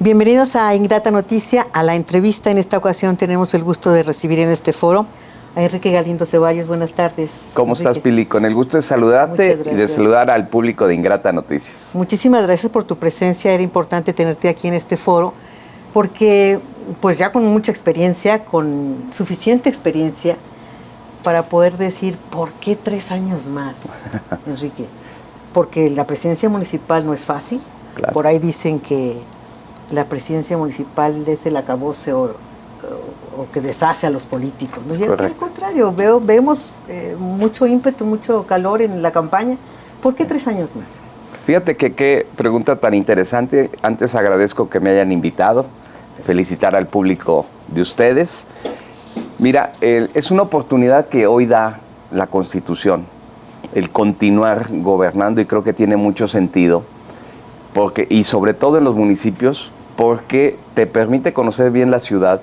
Bienvenidos a Ingrata Noticia, a la entrevista. En esta ocasión tenemos el gusto de recibir en este foro a Enrique Galindo Ceballos. Buenas tardes. ¿Cómo Enrique? estás, Pili? Con el gusto de saludarte y de saludar al público de Ingrata Noticias. Muchísimas gracias por tu presencia. Era importante tenerte aquí en este foro porque pues ya con mucha experiencia, con suficiente experiencia para poder decir ¿por qué 3 años más, Enrique? Porque la presidencia municipal no es fácil. Claro. Por ahí dicen que la presidencia municipal es el acabose o que deshace a los políticos, ¿no? Y al contrario, vemos mucho ímpetu, mucho calor en la campaña. ¿Por qué 3 años más? Fíjate que qué pregunta tan interesante. Antes agradezco que me hayan invitado, felicitar al público de ustedes. Mira, es una oportunidad que hoy da la Constitución, el continuar gobernando, y creo que tiene mucho sentido, y sobre todo en los municipios, porque te permite conocer bien la ciudad,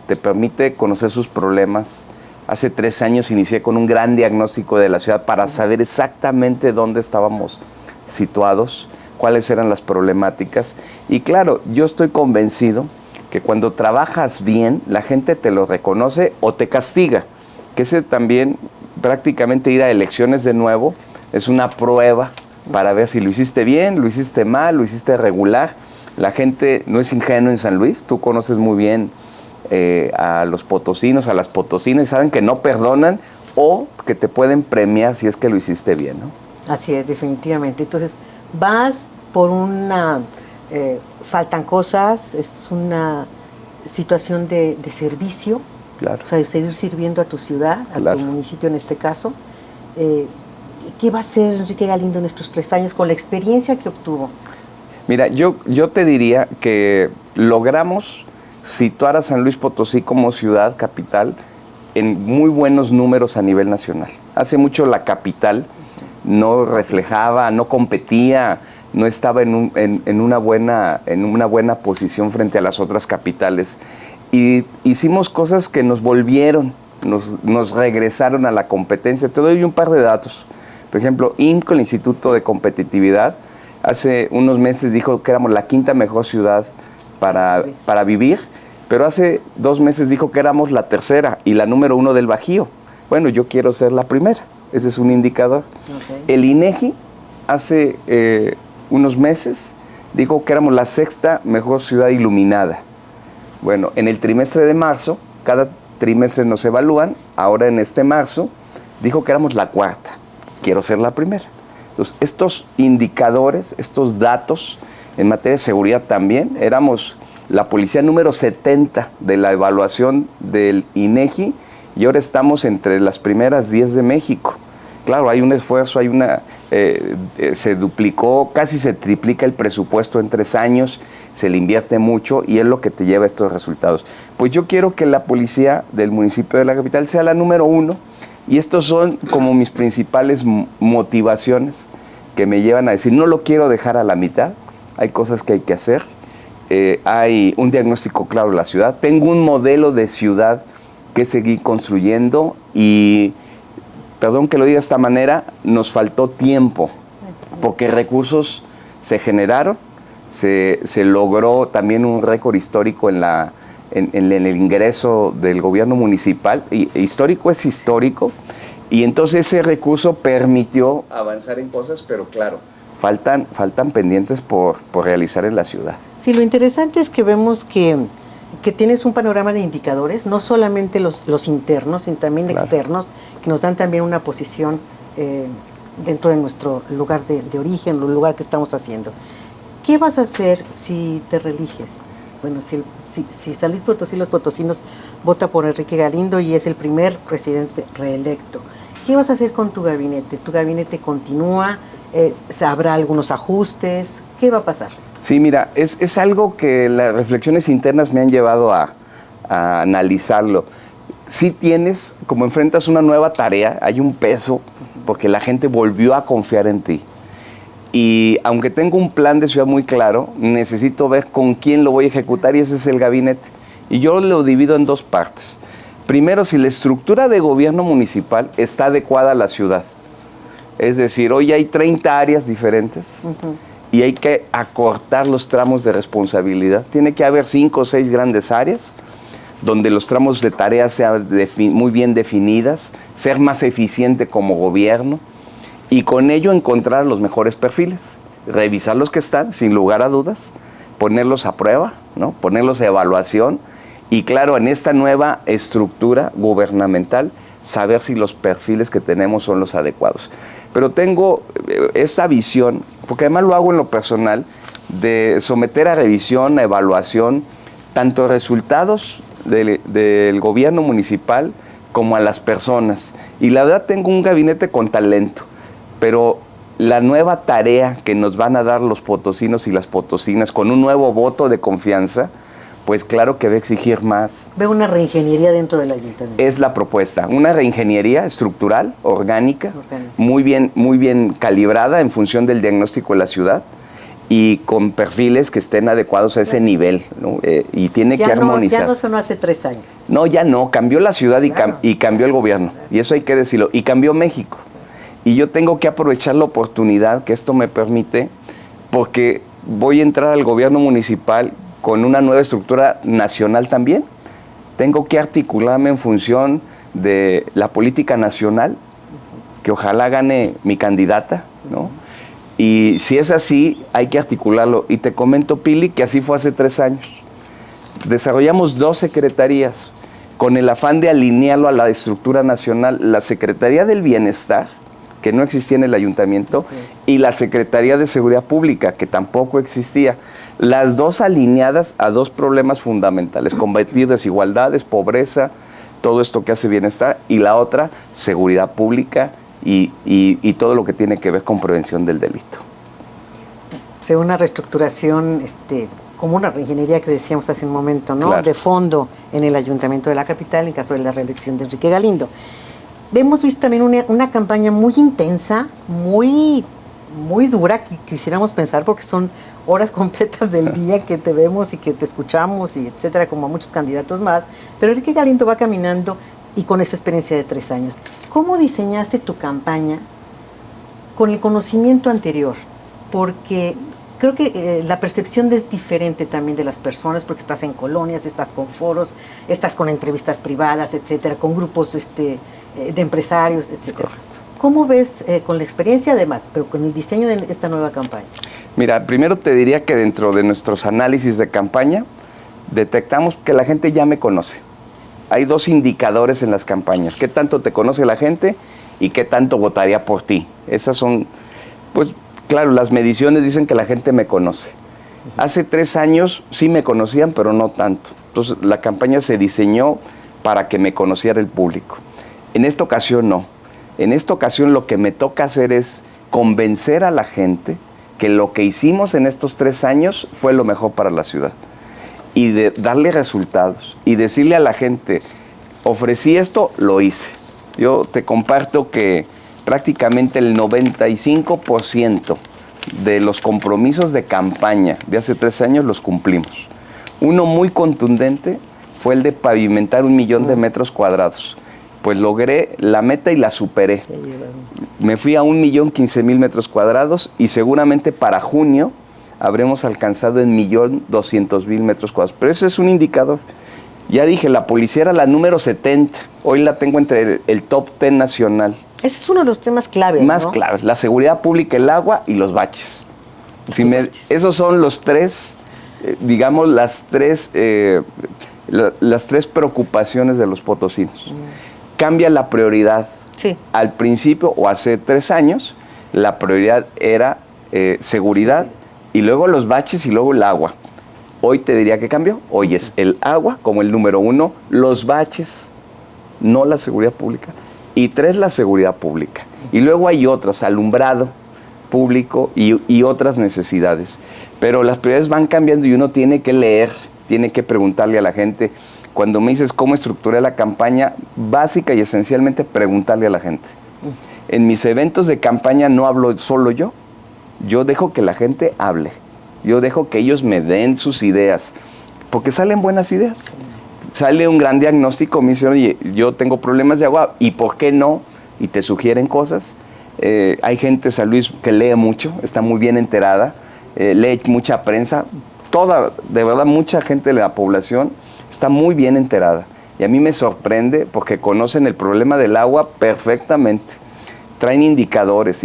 te permite conocer sus problemas. Hace 3 años inicié con un gran diagnóstico de la ciudad para saber exactamente dónde estábamos situados, cuáles eran las problemáticas. Y claro, yo estoy convencido que cuando trabajas bien, la gente te lo reconoce o te castiga, que ese también, prácticamente ir a elecciones de nuevo, es una prueba para ver si lo hiciste bien, lo hiciste mal, lo hiciste regular. La gente no es ingenua en San Luis. Tú conoces muy bien a los potosinos, a las potosinas, saben que no perdonan o que te pueden premiar si es que lo hiciste bien, ¿no? Así es, definitivamente. Entonces, vas por una... faltan cosas, es una situación de servicio, claro. O sea, de seguir sirviendo a tu ciudad, a tu municipio en este caso. ¿Qué va a hacer Enrique Galindo en estos 3 años con la experiencia que obtuvo? Mira, yo te diría que logramos situar a San Luis Potosí como ciudad capital en muy buenos números a nivel nacional. Hace mucho la capital no reflejaba, no competía, no estaba en una buena posición frente a las otras capitales. Y hicimos cosas que nos volvieron, nos regresaron a la competencia. Te doy un par de datos. Por ejemplo, INCO, el Instituto de Competitividad, hace unos meses dijo que éramos la 5ª mejor ciudad para vivir, pero hace 2 meses dijo que éramos la 3ª y la número 1 del Bajío. Bueno, yo quiero ser la primera. Ese es un indicador. Okay. El INEGI hace unos meses dijo que éramos la 6ª mejor ciudad iluminada. Bueno, en el trimestre de marzo, cada trimestre nos evalúan, ahora en este marzo, dijo que éramos la 4ª. Quiero ser la primera. Entonces, estos indicadores, estos datos en materia de seguridad también, éramos la policía número 70 de la evaluación del INEGI y ahora estamos entre las primeras 10 de México. Claro, hay un esfuerzo, se duplicó, casi se triplica el presupuesto en 3 años, se le invierte mucho y es lo que te lleva a estos resultados. Pues yo quiero que la policía del municipio de la capital sea la número 1 y estos son como mis principales motivaciones que me llevan a decir, no lo quiero dejar a la mitad, hay cosas que hay que hacer, hay un diagnóstico claro de la ciudad, tengo un modelo de ciudad que seguir construyendo y... Perdón que lo diga de esta manera, nos faltó tiempo, porque recursos se generaron, se logró también un récord histórico en el ingreso del gobierno municipal, y histórico es histórico, y entonces ese recurso permitió avanzar en cosas, pero claro, faltan pendientes por realizar en la ciudad. Sí, lo interesante es que vemos que tienes un panorama de indicadores, no solamente los internos, sino también externos, que nos dan también una posición dentro de nuestro lugar de origen, el lugar que estamos haciendo. ¿Qué vas a hacer si te reeliges? Bueno, si San Luis Potosí, los potosinos vota por Enrique Galindo y es el primer presidente reelecto, ¿qué vas a hacer con tu gabinete? ¿Tu gabinete continúa? ¿Habrá algunos ajustes? ¿Qué va a pasar? Sí, mira, es algo que las reflexiones internas me han llevado a analizarlo. Sí tienes, como enfrentas una nueva tarea, hay un peso, porque la gente volvió a confiar en ti. Y aunque tengo un plan de ciudad muy claro, necesito ver con quién lo voy a ejecutar y ese es el gabinete. Y yo lo divido en 2 partes. Primero, si la estructura de gobierno municipal está adecuada a la ciudad. Es decir, hoy hay 30 áreas diferentes. y hay que acortar los tramos de responsabilidad. Tiene que haber 5 o 6 grandes áreas donde los tramos de tareas sean muy bien definidas, ser más eficiente como gobierno y con ello encontrar los mejores perfiles, revisar los que están, sin lugar a dudas, ponerlos a prueba, ¿no? Ponerlos a evaluación y claro, en esta nueva estructura gubernamental, saber si los perfiles que tenemos son los adecuados. Pero tengo esa visión, porque además lo hago en lo personal, de someter a revisión, a evaluación, tanto resultados del gobierno municipal como a las personas. Y la verdad tengo un gabinete con talento, pero la nueva tarea que nos van a dar los potosinos y las potosinas con un nuevo voto de confianza, pues claro que va a exigir más. Veo una reingeniería dentro del ayuntamiento. Es la propuesta, una reingeniería estructural, orgánica. Muy bien calibrada en función del diagnóstico de la ciudad y con perfiles que estén adecuados a ese nivel, ¿no? Y tiene que armonizar. Ya no sonó hace 3 años. No, ya no, cambió la ciudad y cambió el gobierno, y eso hay que decirlo, y cambió México. Y yo tengo que aprovechar la oportunidad que esto me permite, porque voy a entrar al gobierno municipal con una nueva estructura nacional también. Tengo que articularme en función de la política nacional, que ojalá gane mi candidata, ¿no? Y si es así, hay que articularlo. Y te comento, Pili, que así fue hace 3 años. Desarrollamos 2 secretarías con el afán de alinearlo a la estructura nacional. La Secretaría del Bienestar, que no existía en el ayuntamiento, y la Secretaría de Seguridad Pública, que tampoco existía. Las 2 alineadas a 2 problemas fundamentales: combatir desigualdades, pobreza, todo esto que hace bienestar, y la otra, seguridad pública y todo lo que tiene que ver con prevención del delito. O sea, una reestructuración, como una reingeniería que decíamos hace un momento, ¿no? Claro. De fondo en el ayuntamiento de la capital en caso de la reelección de Enrique Galindo. Hemos visto también una campaña muy intensa, muy dura, que quisiéramos pensar, porque son horas completas del día que te vemos y que te escuchamos y etcétera, como a muchos candidatos más. Pero Enrique Galindo va caminando y con esa experiencia de 3 años. ¿Cómo diseñaste tu campaña con el conocimiento anterior? Porque creo que la percepción es diferente también de las personas, porque estás en colonias, estás con foros, estás con entrevistas privadas, etcétera, con grupos de empresarios, etcétera. ¿Cómo ves con la experiencia además, pero con el diseño de esta nueva campaña? Mira, primero te diría que dentro de nuestros análisis de campaña detectamos que la gente ya me conoce. Hay 2 indicadores en las campañas: qué tanto te conoce la gente y qué tanto votaría por ti. Esas son, pues claro, las mediciones dicen que la gente me conoce. Hace 3 años sí me conocían, pero no tanto. Entonces la campaña se diseñó para que me conociera el público. En esta ocasión no. En esta ocasión lo que me toca hacer es convencer a la gente que lo que hicimos en estos 3 años fue lo mejor para la ciudad. Y de darle resultados. Y decirle a la gente, ofrecí esto, lo hice. Yo te comparto que prácticamente el 95% de los compromisos de campaña de hace 3 años los cumplimos. Uno muy contundente fue el de pavimentar 1 millón de metros cuadrados. Pues logré la meta y la superé. Me fui a 1.015.000 metros cuadrados y seguramente para junio habremos alcanzado en 1.200.000 metros cuadrados. Pero ese es un indicador. Ya dije, la policía era la número 70. Hoy la tengo entre el top 10 nacional. Ese es uno de los temas claves, más, ¿no? claves, la seguridad pública, el agua y los baches. Esos son los 3, digamos, las tres preocupaciones de los potosinos. Cambia la prioridad. Sí. Al principio, o hace 3 años, la prioridad era seguridad, y luego los baches y luego el agua. Hoy te diría que cambió. Hoy es el agua como el número 1, los baches, no la seguridad pública, y 3, la seguridad pública. Y luego hay otras, alumbrado público y otras necesidades. Pero las prioridades van cambiando y uno tiene que leer, tiene que preguntarle a la gente. Cuando me dices cómo estructuré la campaña, básica y esencialmente preguntarle a la gente. En mis eventos de campaña no hablo solo yo dejo que la gente hable, yo dejo que ellos me den sus ideas, porque salen buenas ideas. Sale un gran diagnóstico, me dicen, oye, yo tengo problemas de agua, ¿y por qué no? Y te sugieren cosas. Hay gente, San Luis, que lee mucho, está muy bien enterada, mucha prensa, de verdad, mucha gente de la población está muy bien enterada. Y a mí me sorprende porque conocen el problema del agua perfectamente. Traen indicadores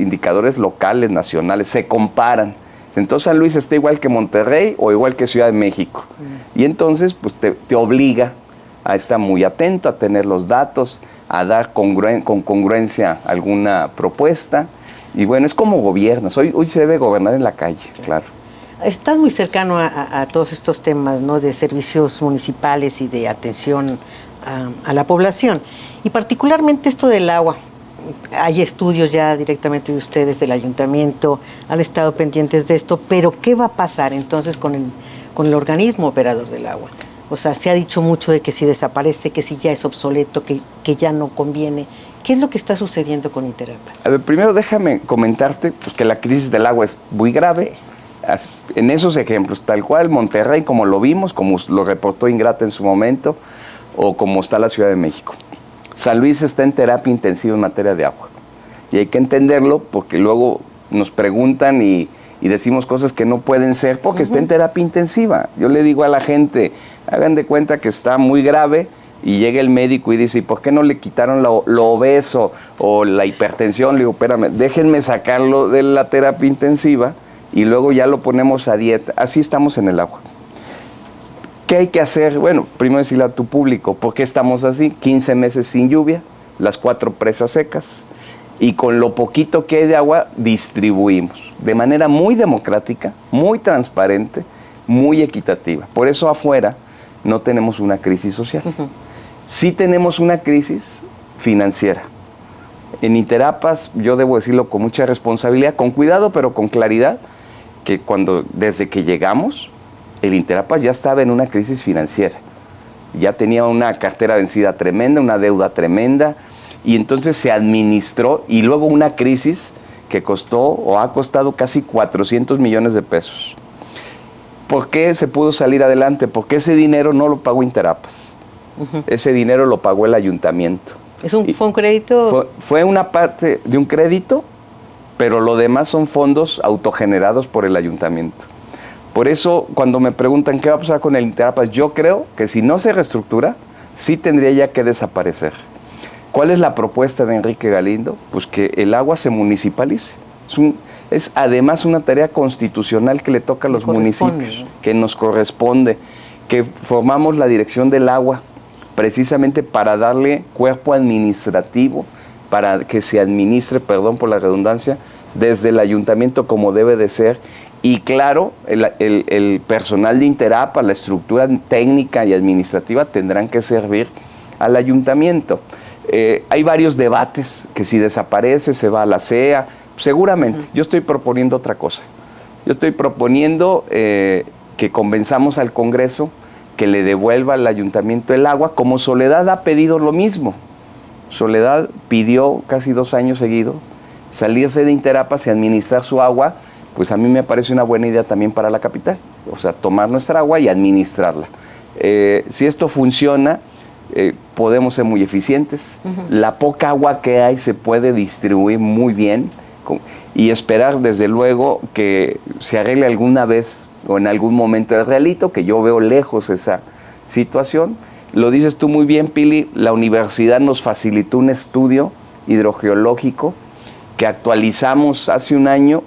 locales, nacionales, se comparan. Entonces San Luis está igual que Monterrey o igual que Ciudad de México. Y entonces pues te obliga a estar muy atento, a tener los datos, a dar con congruencia alguna propuesta. Y bueno, es como gobiernas. Hoy se debe gobernar en la calle, claro. Estás muy cercano a todos estos temas, ¿no?, de servicios municipales y de atención a la población. Y particularmente esto del agua. Hay estudios ya directamente de ustedes, del ayuntamiento, han estado pendientes de esto, pero ¿qué va a pasar entonces con el organismo operador del agua? O sea, se ha dicho mucho de que si desaparece, que si ya es obsoleto, que ya no conviene. ¿Qué es lo que está sucediendo con Interapas? A ver, primero déjame comentarte pues, que la crisis del agua es muy grave. Sí. En esos ejemplos, tal cual, Monterrey, como lo vimos, como lo reportó Ingrata en su momento, o como está la Ciudad de México. San Luis está en terapia intensiva en materia de agua. Y hay que entenderlo porque luego nos preguntan y decimos cosas que no pueden ser porque está en terapia intensiva. Yo le digo a la gente, hagan de cuenta que está muy grave y llega el médico y dice, ¿y por qué no le quitaron lo obeso o la hipertensión? Le digo, espérame, déjenme sacarlo de la terapia intensiva y luego ya lo ponemos a dieta. Así estamos en el agua. ¿Qué hay que hacer? Bueno, primero decirle a tu público, ¿por qué estamos así? 15 meses sin lluvia, las 4 presas secas, y con lo poquito que hay de agua, distribuimos de manera muy democrática, muy transparente, muy equitativa. Por eso afuera no tenemos una crisis social. Sí tenemos una crisis financiera. En Interapas, yo debo decirlo con mucha responsabilidad, con cuidado, pero con claridad, que desde que llegamos, el Interapas ya estaba en una crisis financiera. Ya tenía una cartera vencida tremenda, una deuda tremenda, y entonces se administró, y luego una crisis que costó o ha costado casi 400 millones de pesos. ¿Por qué se pudo salir adelante? Porque ese dinero no lo pagó Interapas. Ese dinero lo pagó el ayuntamiento. ¿Fue un crédito? Fue una parte de un crédito, pero lo demás son fondos autogenerados por el ayuntamiento. Por eso, cuando me preguntan qué va a pasar con el Interapas, yo creo que si no se reestructura, sí tendría ya que desaparecer. ¿Cuál es la propuesta de Enrique Galindo? Pues que el agua se municipalice. Es además una tarea constitucional que le toca a los municipios, que nos corresponde, que formamos la Dirección del Agua, precisamente para darle cuerpo administrativo, para que se administre, perdón por la redundancia, desde el ayuntamiento como debe de ser. Y claro, el personal de Interapa, la estructura técnica y administrativa tendrán que servir al ayuntamiento. Hay varios debates, que si desaparece se va a la CEA, seguramente. Yo estoy proponiendo otra cosa. Yo estoy proponiendo que convenzamos al Congreso que le devuelva al ayuntamiento el agua, como Soledad ha pedido lo mismo. Soledad pidió casi 2 años seguidos salirse de Interapas y administrar su agua. Pues a mí me parece una buena idea también para la capital, o sea, tomar nuestra agua y administrarla. Si esto funciona, podemos ser muy eficientes. La poca agua que hay se puede distribuir muy bien y esperar, desde luego, que se arregle alguna vez o en algún momento el realito, que yo veo lejos esa situación. Lo dices tú muy bien, Pili, la universidad nos facilitó un estudio hidrogeológico que actualizamos hace un año,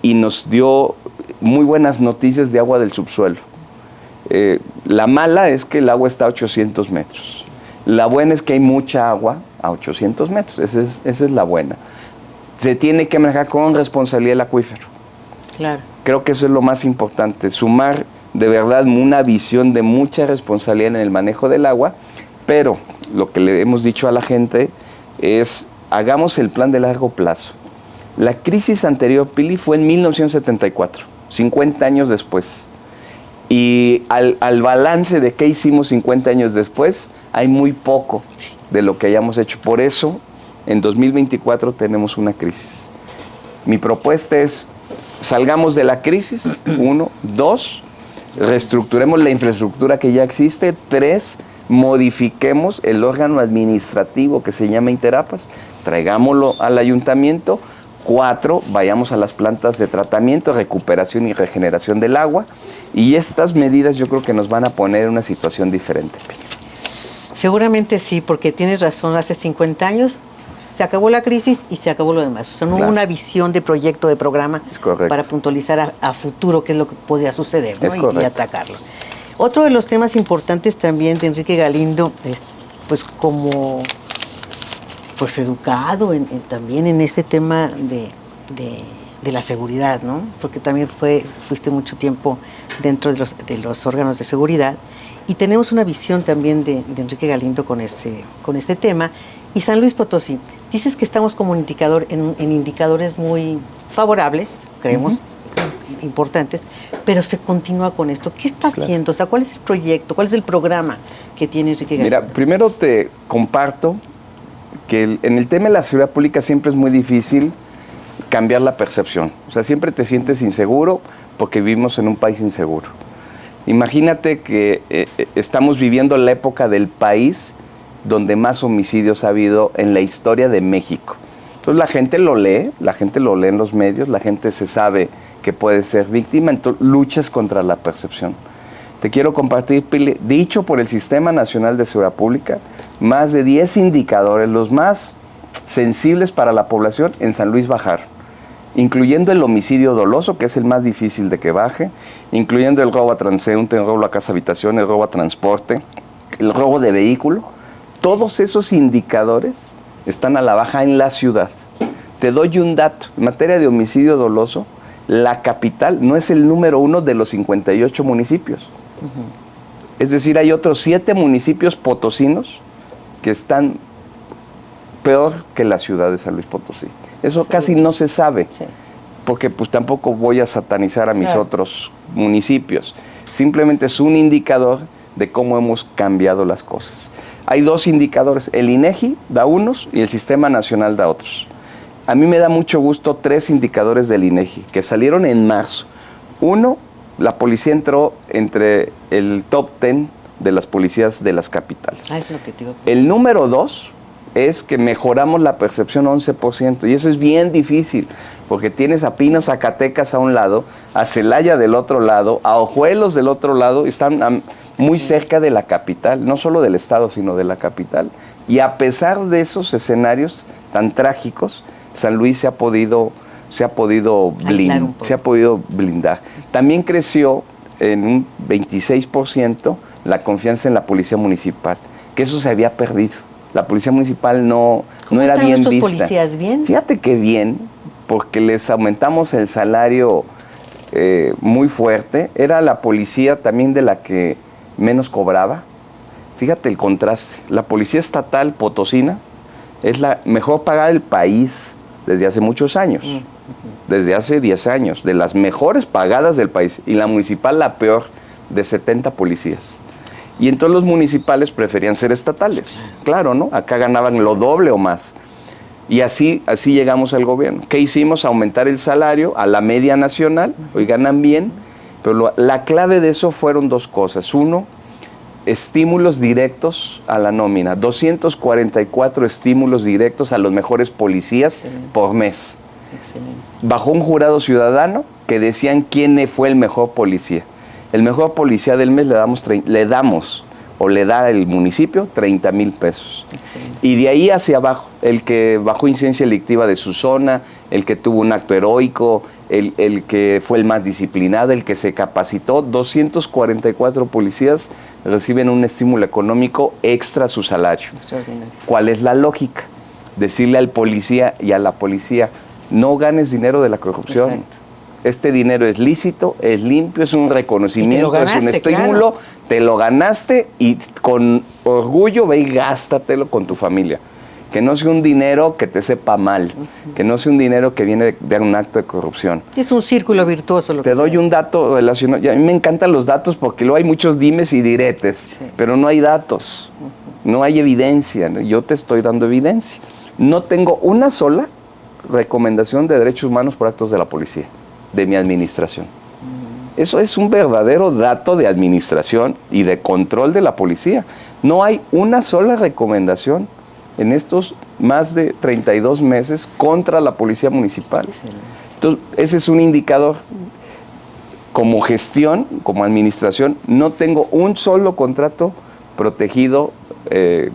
y nos dio muy buenas noticias de agua del subsuelo. La mala es que el agua está a 800 metros. La buena es que hay mucha agua a 800 metros. Esa es la buena. Se tiene que manejar con responsabilidad el acuífero. Claro. Creo que eso es lo más importante, sumar de verdad una visión de mucha responsabilidad en el manejo del agua, pero lo que le hemos dicho a la gente es, hagamos el plan de largo plazo. La crisis anterior, Pili, fue en 1974, 50 años después. Y al balance de qué hicimos 50 años después, hay muy poco de lo que hayamos hecho. Por eso, en 2024 tenemos una crisis. Mi propuesta es, salgamos de la crisis, 1, 2, reestructuremos la infraestructura que ya existe, 3, modifiquemos el órgano administrativo que se llama Interapas, traigámoslo al ayuntamiento, 4, vayamos a las plantas de tratamiento, recuperación y regeneración del agua. Y estas medidas yo creo que nos van a poner en una situación diferente. Seguramente sí, porque tienes razón, hace 50 años se acabó la crisis y se acabó lo demás. O sea, no hubo una visión de proyecto, de programa para puntualizar a futuro qué es lo que podía suceder, ¿no? Y atacarlo. Otro de los temas importantes también de Enrique Galindo es, pues, como pues educado también en este tema de la seguridad, ¿no? Porque también fuiste mucho tiempo dentro de los órganos de seguridad, y tenemos una visión también de Enrique Galindo con este tema. Y San Luis Potosí, dices que estamos como indicador en indicadores muy favorables, creemos, importantes, pero se continúa con esto. ¿Qué está haciendo? O sea, ¿cuál es el proyecto? ¿Cuál es el programa que tiene Enrique Galindo? Mira, primero te comparto que en el tema de la seguridad pública siempre es muy difícil cambiar la percepción. O sea, siempre te sientes inseguro porque vivimos en un país inseguro. Imagínate que estamos viviendo la época del país donde más homicidios ha habido en la historia de México. Entonces la gente lo lee en los medios, la gente se sabe que puede ser víctima, entonces luchas contra la percepción. Te quiero compartir, Pili, dicho por el Sistema Nacional de Seguridad Pública, más de 10 indicadores, los más sensibles para la población en San Luis bajaron, incluyendo el homicidio doloso, que es el más difícil de que baje, incluyendo el robo a transeúnte, el robo a casa habitación, el robo a transporte, el robo de vehículo. Todos esos indicadores están a la baja en la ciudad. Te doy un dato. En materia de homicidio doloso, la capital no es el número 1 de los 58 municipios. Es decir, hay otros 7 municipios potosinos que están peor que la ciudad de San Luis Potosí. Eso casi no se sabe, porque pues tampoco voy a satanizar a mis otros municipios. Simplemente es un indicador de cómo hemos cambiado las cosas. Hay 2 indicadores, el INEGI da unos y el Sistema Nacional da otros. A mí me da mucho gusto 3 indicadores del INEGI que salieron en marzo. 1, la policía entró entre el top 10 de las policías de las capitales. Es lo que te digo. El número 2 es que mejoramos la percepción 11%, y eso es bien difícil, porque tienes a Pinos, Zacatecas a un lado, a Celaya del otro lado, a Ojuelos del otro lado, y están muy cerca de la capital, no solo del estado, sino de la capital. Y a pesar de esos escenarios tan trágicos, San Luis se ha podido blindar. También creció en un 26% la confianza en la policía municipal, que eso se había perdido. La policía municipal no era bien vista. ¿Cómo están nuestros policías? ¿Bien? Fíjate que bien, porque les aumentamos el salario muy fuerte. Era la policía también de la que menos cobraba. Fíjate el contraste. La policía estatal potosina es la mejor pagada del país desde hace muchos años. Desde hace 10 años. De las mejores pagadas del país. Y la municipal la peor, de 70 policías. Y entonces los municipales preferían ser estatales. Claro, ¿no? Acá ganaban lo doble o más. Y así llegamos al gobierno. ¿Qué hicimos? Aumentar el salario a la media nacional. Hoy ganan bien. Pero la clave de eso fueron 2 cosas. 1, estímulos directos a la nómina. 244 estímulos directos a los mejores policías por mes. Excelente. Bajó un jurado ciudadano que decían quién fue el mejor policía. El mejor policía del mes le da el municipio 30,000 pesos. Excelente. Y de ahí hacia abajo, el que bajó incidencia delictiva de su zona, el que tuvo un acto heroico, el que fue el más disciplinado, el que se capacitó, 244 policías reciben un estímulo económico extra a su salario. Extraordinario. ¿Cuál es la lógica? Decirle al policía y a la policía, no ganes dinero de la corrupción. Exacto. Este dinero es lícito, es limpio, es un reconocimiento, es un estímulo, te lo ganaste y con orgullo ve y gástatelo con tu familia. Que no sea un dinero que te sepa mal, que no sea un dinero que viene de un acto de corrupción. Es un círculo virtuoso lo que te doy un dato relacionado. A mí me encantan los datos porque luego hay muchos dimes y diretes, pero no hay datos, no hay evidencia. Yo te estoy dando evidencia. No tengo una sola recomendación de derechos humanos por actos de la policía, de mi administración. Eso es un verdadero dato de administración y de control de la policía. No hay una sola recomendación. en estos más de 32 meses contra la policía municipal. Entonces, ese es un indicador. Como gestión, como administración, no tengo un solo contrato protegido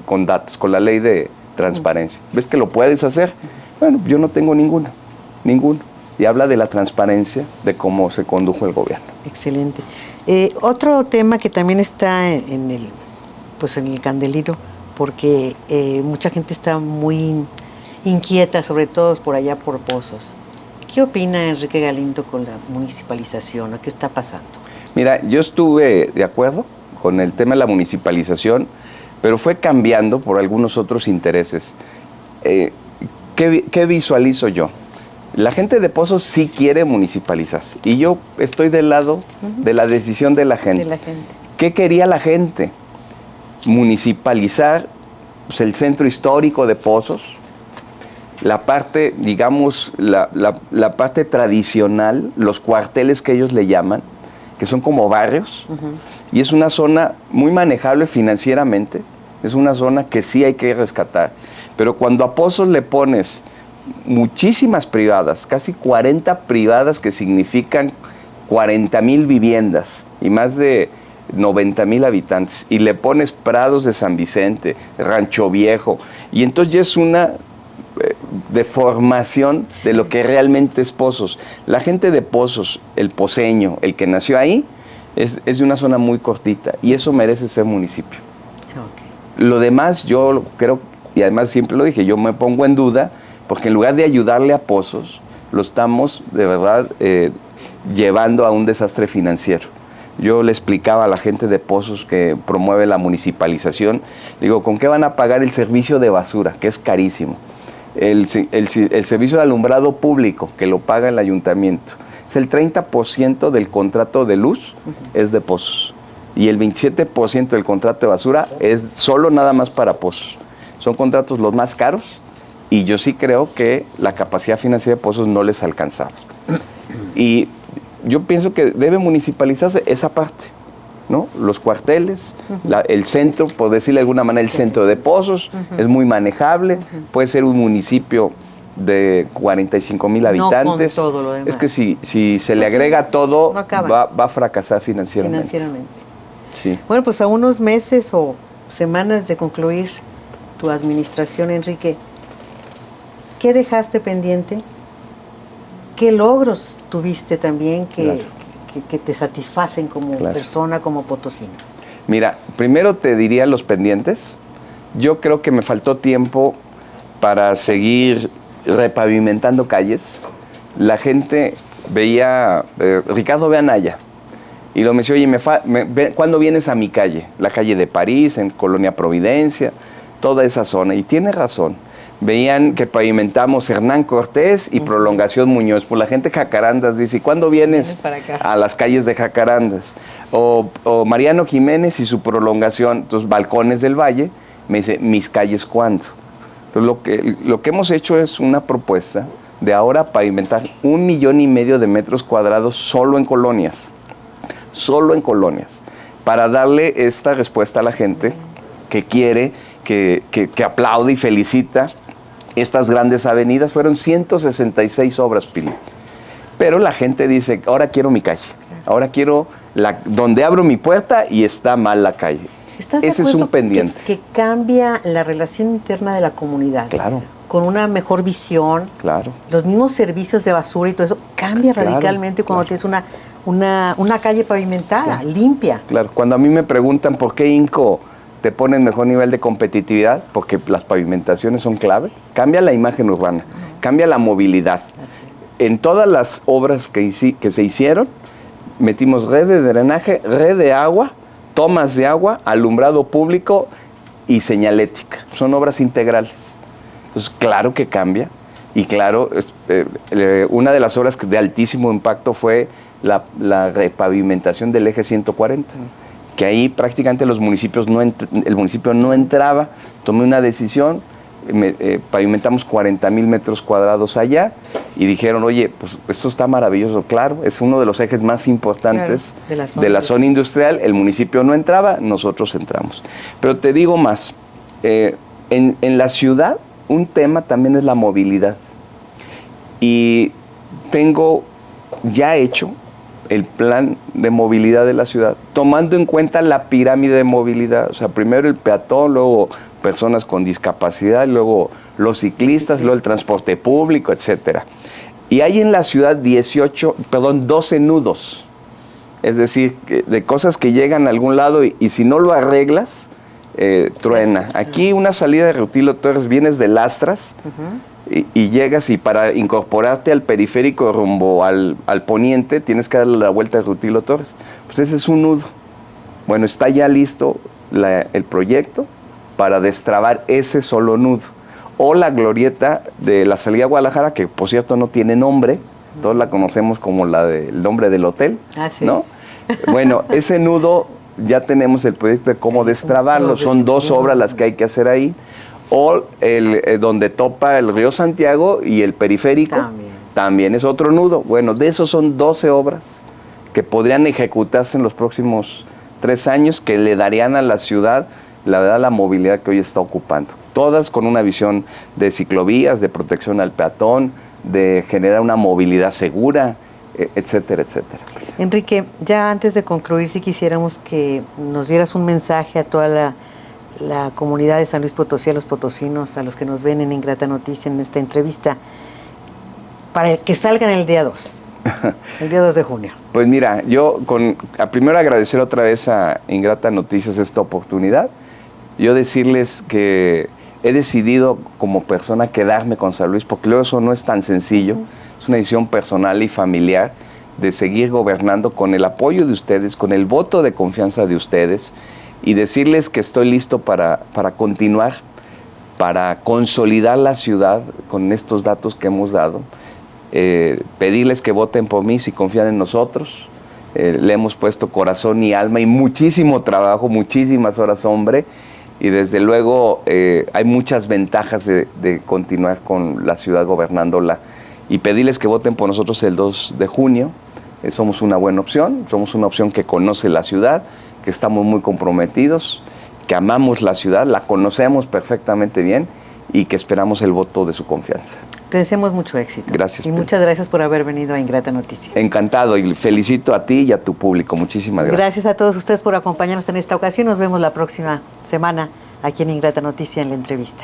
con datos, con la ley de transparencia. ¿Ves que lo puedes hacer? Bueno, yo no tengo ninguno. Y habla de la transparencia, de cómo se condujo el gobierno. Excelente. Otro tema que también está en el candelero, porque mucha gente está muy inquieta, sobre todo por allá por Pozos. ¿Qué opina Enrique Galindo con la municipalización? ¿O qué está pasando? Mira, yo estuve de acuerdo con el tema de la municipalización, pero fue cambiando por algunos otros intereses. ¿Qué visualizo yo? La gente de Pozos sí quiere municipalizarse y yo estoy del lado de la decisión de la gente. ¿Qué quería la gente? Municipalizar pues, el centro histórico de Pozos, la parte, digamos, la parte tradicional, los cuarteles que ellos le llaman, que son como barrios, y es una zona muy manejable financieramente, es una zona que sí hay que rescatar. Pero cuando a Pozos le pones muchísimas privadas, casi 40 privadas que significan 40,000 viviendas y más de 90,000 habitantes, y le pones Prados de San Vicente, Rancho Viejo, y entonces ya es una deformación de lo que realmente es Pozos. La gente de Pozos, el poseño, el que nació ahí, es de una zona muy cortita, y eso merece ser municipio. Lo demás yo creo, y además siempre lo dije, yo me pongo en duda, porque en lugar de ayudarle a Pozos, lo estamos de verdad llevando a un desastre financiero. Yo le explicaba a la gente de Pozos que promueve la municipalización, digo, ¿con qué van a pagar el servicio de basura, que es carísimo? El servicio de alumbrado público, que lo paga el ayuntamiento. Es el 30% del contrato de luz, es de Pozos. Y el 27% del contrato de basura es solo nada más para Pozos. Son contratos los más caros, y yo sí creo que la capacidad financiera de Pozos no les alcanzaba. Y yo pienso que debe municipalizarse esa parte, ¿no? Los cuarteles, el centro, por decirle de alguna manera, el centro de Pozos, es muy manejable, puede ser un municipio de 45,000 habitantes. No con todo lo demás. Es que si se le agrega todo, va a fracasar financieramente. Sí. Bueno, pues a unos meses o semanas de concluir tu administración, Enrique, ¿qué dejaste pendiente? ¿Qué logros tuviste también que te satisfacen como persona, como potosino? Mira, primero te diría los pendientes. Yo creo que me faltó tiempo para seguir repavimentando calles. La gente veía, Ricardo ve Anaya, y lo me decía, oye, ¿cuándo vienes a mi calle? La calle de París, en Colonia Providencia, toda esa zona. Y tiene razón. Veían que pavimentamos Hernán Cortés y Prolongación Muñoz. Pues la gente de Jacarandas dice, ¿cuándo vienes a las calles de Jacarandas? O Mariano Jiménez y su prolongación, entonces Balcones del Valle, me dice, ¿mis calles cuándo? Entonces lo que hemos hecho es una propuesta de ahora pavimentar 1,5 millones de metros cuadrados solo en colonias, para darle esta respuesta a la gente que quiere, que aplaude y felicita estas grandes avenidas. Fueron 166 obras, Pili. Pero la gente dice, ahora quiero mi calle, ahora quiero donde abro mi puerta y está mal la calle. Ese es un pendiente. Que cambia la relación interna de la comunidad. Claro. Con una mejor visión. Claro. Los mismos servicios de basura y todo eso cambia radicalmente cuando tienes una calle pavimentada, limpia. Claro. Cuando a mí me preguntan por qué INCO te pone en mejor nivel de competitividad, porque las pavimentaciones son clave, cambia la imagen urbana, cambia la movilidad. En todas las obras que se hicieron, metimos red de drenaje, red de agua, tomas de agua, alumbrado público y señalética. Son obras integrales. Entonces, claro que cambia. Y claro, una de las obras de altísimo impacto fue la repavimentación del eje 140. Que ahí prácticamente el municipio no entraba. Tomé una decisión, pavimentamos 40,000 metros cuadrados allá, y dijeron, oye, pues esto está maravilloso, claro, es uno de los ejes más importantes de la zona industrial. El municipio no entraba, nosotros entramos. Pero te digo más, En la ciudad, un tema también es la movilidad. Y tengo ya hecho el plan de movilidad de la ciudad, tomando en cuenta la pirámide de movilidad. O sea, primero el peatón, luego personas con discapacidad, luego los ciclistas, luego el transporte público, etcétera. Y hay en la ciudad 12 nudos. Es decir, de cosas que llegan a algún lado y si no lo arreglas, truena. Aquí una salida de Rutilio Torres, vienes de Lastras y llegas, y para incorporarte al periférico rumbo al poniente tienes que darle la vuelta de Rutilio Torres. Pues ese es un nudo. Bueno, está ya listo el proyecto para destrabar ese solo nudo. O la glorieta de la salida a Guadalajara, que por cierto no tiene nombre, todos la conocemos como el nombre del hotel, ¿no? Bueno, ese nudo ya tenemos el proyecto de cómo destrabarlo, son 2 obras las que hay que hacer ahí. O donde topa el río Santiago y el periférico, también es otro nudo. Bueno, de esos son 12 obras que podrían ejecutarse en los próximos 3 años, que le darían a la ciudad la movilidad que hoy está ocupando. Todas con una visión de ciclovías, de protección al peatón, de generar una movilidad segura, etcétera, etcétera. Enrique, ya antes de concluir, si quisiéramos que nos dieras un mensaje a toda la comunidad de San Luis Potosí, a los potosinos, a los que nos ven en Ingrata Noticia en esta entrevista, para que salgan el día 2, el día 2 de junio. Pues mira, yo primero agradecer otra vez a Ingrata Noticias esta oportunidad. Yo decirles que he decidido como persona quedarme con San Luis, porque luego eso no es tan sencillo. Es una decisión personal y familiar de seguir gobernando con el apoyo de ustedes, con el voto de confianza de ustedes, y decirles que estoy listo para continuar, para consolidar la ciudad con estos datos que hemos dado. Pedirles que voten por mí si confían en nosotros. Le hemos puesto corazón y alma y muchísimo trabajo, muchísimas horas hombre, y desde luego hay muchas ventajas de continuar con la ciudad gobernándola, y pedirles que voten por nosotros el 2 de junio. Somos una buena opción, somos una opción que conoce la ciudad, que estamos muy comprometidos, que amamos la ciudad, la conocemos perfectamente bien y que esperamos el voto de su confianza. Te deseamos mucho éxito. Gracias. Y muchas gracias por haber venido a Ingrata Noticia. Encantado, y felicito a ti y a tu público. Muchísimas gracias. Gracias a todos ustedes por acompañarnos en esta ocasión. Nos vemos la próxima semana aquí en Ingrata Noticia en la entrevista.